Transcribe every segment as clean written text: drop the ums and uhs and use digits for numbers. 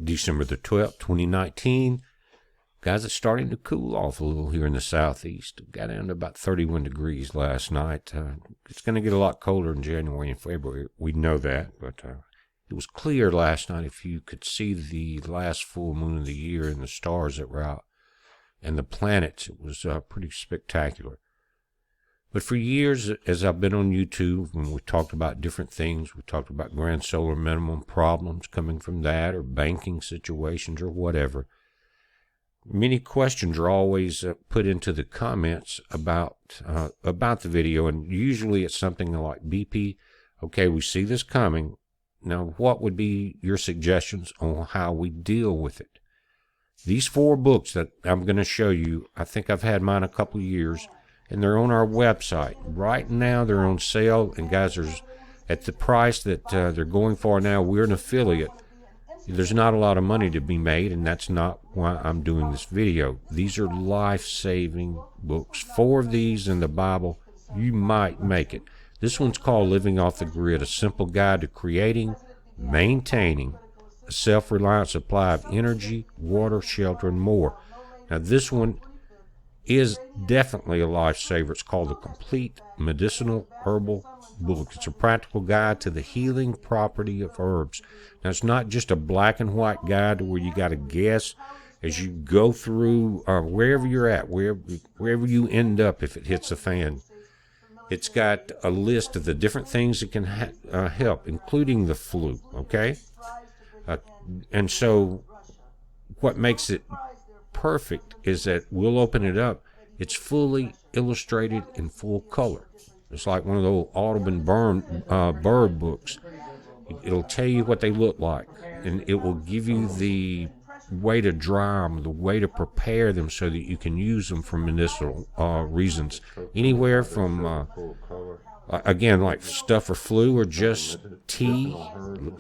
December the 12th, 2019. Guys, it's starting to cool off a little here in the southeast. It got down to about 31 degrees last night. It's going to get a lot colder in January and February. We know that, but it was clear last night. If you could see the last full moon of the year and the stars that were out and the planets, it was pretty spectacular. But for years, as I've been on YouTube, when we talked about different things, we talked about grand solar minimum problems coming from that, or banking situations, or whatever. Many questions are always put into the comments about the video, and usually it's something like, BP, okay, we see this coming. Now, what would be your suggestions on how we deal with it? These 4 books that I'm going to show you, I think I've had mine a couple of years, and they're on our website. Right now, they're on sale, and guys, there's at the price that they're going for now, we're an affiliate. There's not a lot of money to be made, and that's not why I'm doing this video. These are life-saving books. 4 of these in the Bible, you might make it. This one's called Living Off the Grid, a simple guide to creating, maintaining a self-reliant supply of energy, water, shelter, and more. Now, this one is definitely a lifesaver. It's called the Complete Medicinal Herbal Book. It's a practical guide to the healing property of herbs. Now, it's not just a black and white guide where you got to guess as you go through wherever you're at, wherever you end up if it hits a fan. It's got a list of the different things that can help, including the flu, okay? And so what makes it perfect is that we'll open it up. It's fully illustrated in full color. It's like one of those Audubon bird books. It'll tell you what they look like, and it will give you the way to dry them, the way to prepare them so that you can use them for medicinal reasons. Anywhere from, again, like stuff for flu or just tea.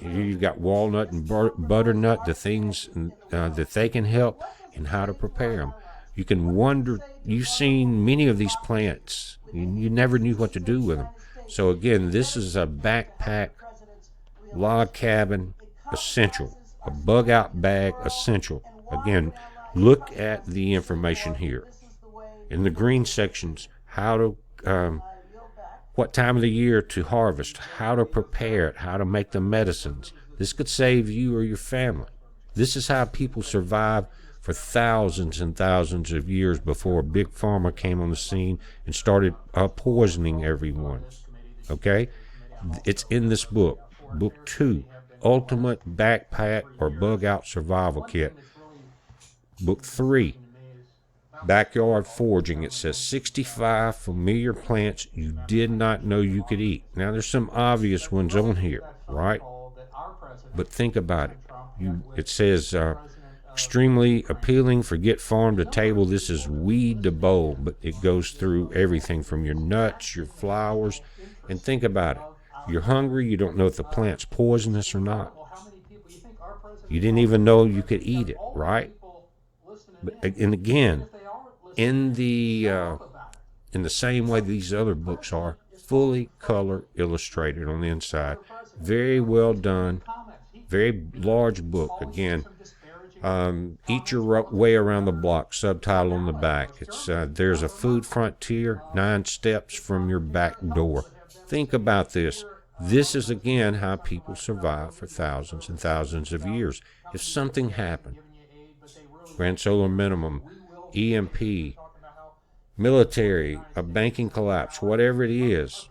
You've got walnut and butternut, the things that they can help, and how to prepare them. You can wonder, you've seen many of these plants. You never knew what to do with them. So again, this is a backpack, log cabin essential, a bug out bag essential. Again, look at the information here. In the green sections, how to, what time of the year to harvest, how to prepare it, how to make the medicines. This could save you or your family. This is how people survive for thousands and thousands of years before Big Pharma came on the scene and started poisoning everyone. Okay? It's in this book. Book 2, Ultimate Backpack or Bug Out Survival Kit. Book 3, Backyard Foraging. It says 65 familiar plants you did not know you could eat. Now, there's some obvious ones on here, right? But think about it. It says extremely appealing, forget farm to table. This is weed to bowl, but it goes through everything from your nuts, your flowers, and think about it. You're hungry, you don't know if the plant's poisonous or not. You didn't even know you could eat it, right? But, and again, in the same way these other books are, fully color illustrated on the inside. Very well done, very large book. Again, Eat Your Way Around the Block, subtitle on the back. It's there's a food frontier, 9 steps from your back door. Think about this. This is, again, how people survive for thousands and thousands of years. If something happened, grand solar minimum, EMP, military, a banking collapse, whatever it is,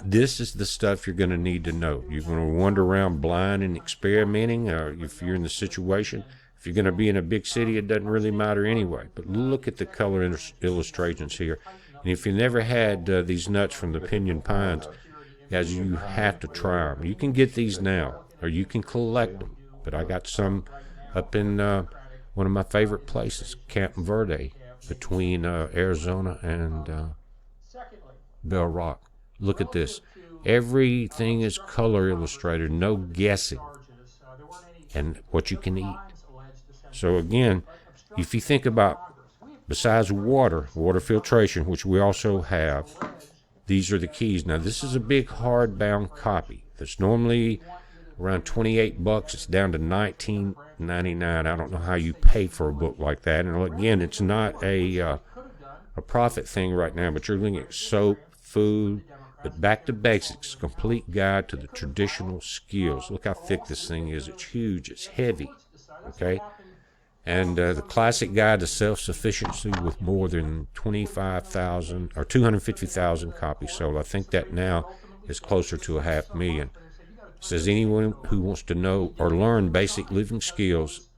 this is the stuff you're going to need to know. You're going to wander around blind and experimenting, or if you're in the situation. If you're going to be in a big city, it doesn't really matter anyway. But look at the color illustrations here. And if you never had these nuts from the Pinyon Pines, guys, you have to try them. You can get these now, or you can collect them. But I got some up in one of my favorite places, Camp Verde, between Arizona and Bell Rock. Look at this. Everything is color illustrated, no guessing, and what you can eat. So again, if you think about, besides water filtration, which we also have, these are the keys. Now, this is a big hardbound copy that's normally around 28 bucks. It's down to $19.99. I don't know how you pay for a book like that. And again, it's not a profit thing right now, but you're looking at soap, food, but back to basics, complete guide to the traditional skills. Look how thick this thing is. It's huge. It's heavy. Okay. And the classic guide to self-sufficiency with more than 25,000 or 250,000 copies sold. I think that now is closer to 500,000. It says anyone who wants to know or learn basic living skills,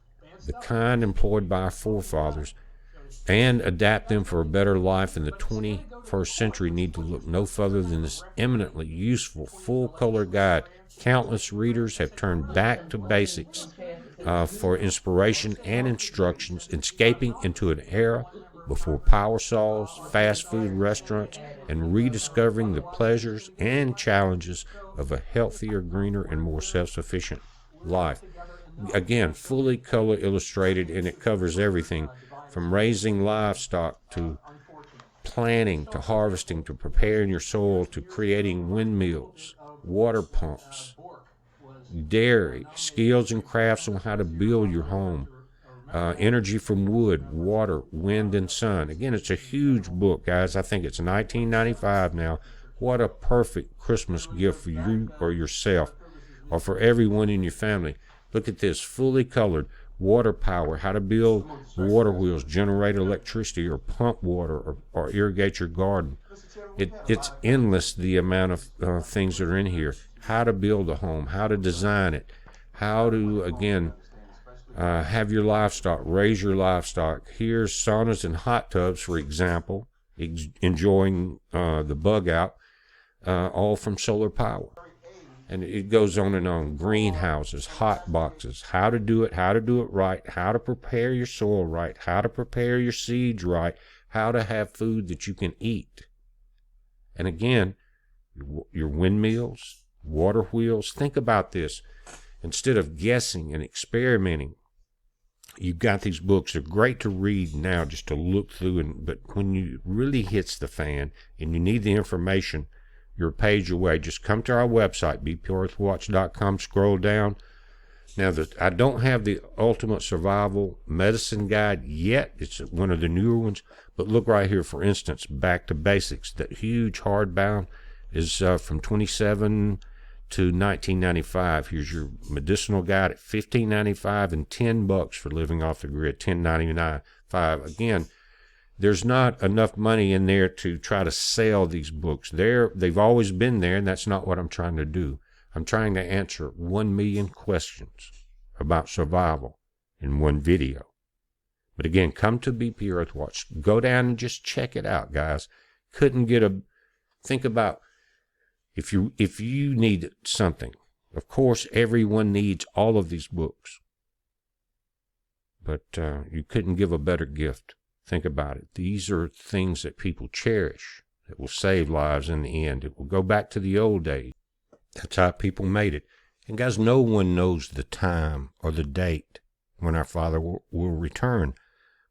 the kind employed by our forefathers, and adapt them for a better life in the 21st century need to look no further than this eminently useful full-color guide. Countless readers have turned back to basics for inspiration and instructions, escaping into an era before power saws, fast food restaurants, and rediscovering the pleasures and challenges of a healthier, greener, and more self-sufficient life. Again, fully color illustrated, and it covers everything from raising livestock to planting to harvesting to preparing your soil to creating windmills, water pumps, dairy, skills and crafts on how to build your home, energy from wood, water, wind, and sun. Again, it's a huge book, guys. I think it's $19.95 now. What a perfect Christmas gift for you or yourself or for everyone in your family. Look at this, fully colored. Water power, how to build water wheels, generate electricity, or pump water, or irrigate your garden. It's endless, the amount of things that are in here. How to build a home, how to design it, how to, again, have your livestock, raise your livestock. Here's saunas and hot tubs, for example, enjoying the bug out, all from solar power. And it goes on and on. Greenhouses, hot boxes, how to do it right, how to prepare your soil right, how to prepare your seeds right, how to have food that you can eat. And again, your windmills, water wheels. Think about this. Instead of guessing and experimenting, you've got these books. They're great to read now, just to look through. But when you really hits the fan and you need the information, you're a page away. Just come to our website, BPEarthWatch.com, scroll down. Now, I don't have the Ultimate Survival Medicine Guide yet. It's one of the newer ones. But look right here, for instance, Back to Basics. That huge hardbound is from $27 to $19.95. Here's your medicinal guide at $15.95 and $10 for living off the grid, $10.95. Again, there's not enough money in there to try to sell these books. They've always been there, and that's not what I'm trying to do. I'm trying to answer 1 million questions about survival in one video. But again, come to BP EarthWatch. Go down and just check it out, guys. Think about if you need something. Of course, everyone needs all of these books. But you couldn't give a better gift. Think about it. These are things that people cherish, that will save lives in the end. It will go back to the old days. That's how people made it. And guys, no one knows the time or the date when our Father will return.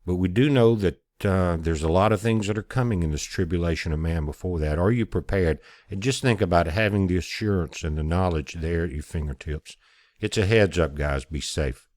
But we do know that there's a lot of things that are coming in this tribulation of man before that. Are you prepared? And just think about it, having the assurance and the knowledge there at your fingertips. It's a heads up, guys. Be safe.